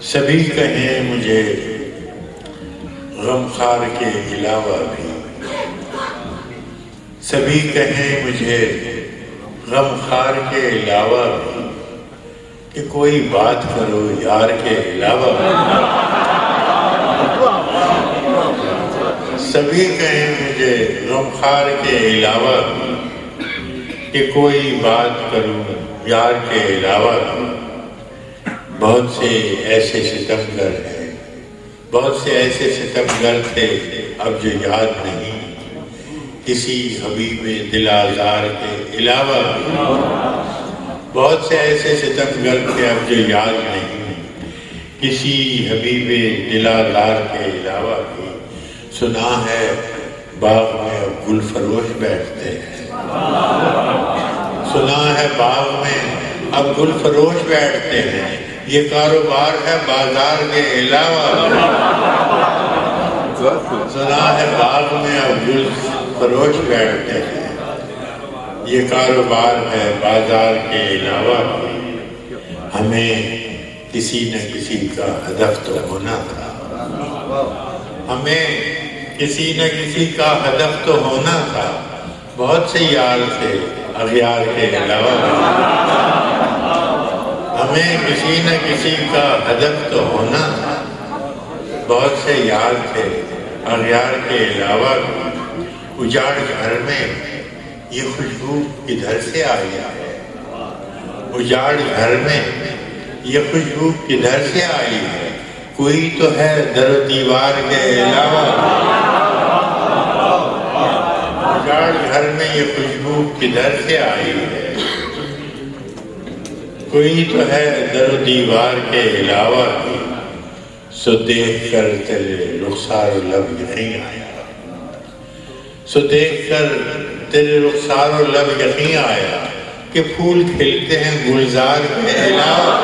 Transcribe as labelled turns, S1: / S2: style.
S1: سبھی کہیں مجھے غمخوار کے علاوہ بھی، سبھی کہیں مجھے غمخوار کے علاوہ بھی کہ کوئی بات کرو یار کے علاوہ بھی۔ سبھی کہیں مجھے غمخوار کے علاوہ بھی کہ کوئی بات کروں یار کے علاوہ بھی۔ بہت سے ایسے ستمگر ہیں، بہت سے ایسے ستمگر تھے اب جو یاد نہیں، کسی حبیب دل آزار کے علاوہ بھی۔ بہت سے ایسے ستمگر تھے اب جو یاد نہیں، کسی حبیب دل آزار کے علاوہ بھی۔ سنا ہے باغ میں اب گل فروش بیٹھتے ہیں، سنا ہے باغ میں اب گل فروش بیٹھتے ہیں، یہ کاروبار ہے بازار کے علاوہ۔ سنا ہے باغ میں اب گل فروش بیٹھتے ہیں، یہ کاروبار ہے بازار کے علاوہ۔ ہمیں کسی نہ کسی کا ہدف تو ہونا تھا، ہمیں کسی نہ کسی کا ہدف تو ہونا تھا، بہت سے یار تھے اغیار کے علاوہ۔ ہمیں کسی نہ کسی کا ہدف تو ہونا تھا، بہت سے یار تھے اغیار کے علاوہ۔ اجاڑ گھر میں یہ خوشبو کدھر سے آئی ہے، اجاڑ گھر میں یہ خوشبو کدھر سے آئی ہے، کوئی تو ہے در و دیوار کے علاوہ۔ اجاڑ گھر میں یہ خوشبو کدھر سے آئی ہے، کوئی تو ہے در و دیوار کے علاوہ۔ سو دیکھ کر تیرے رخسار و لب یقین آیا، سو دیکھ کر تیرے رخسار و لب یقین آیا کہ پھول کھلتے ہیں گلزار کے علاوہ۔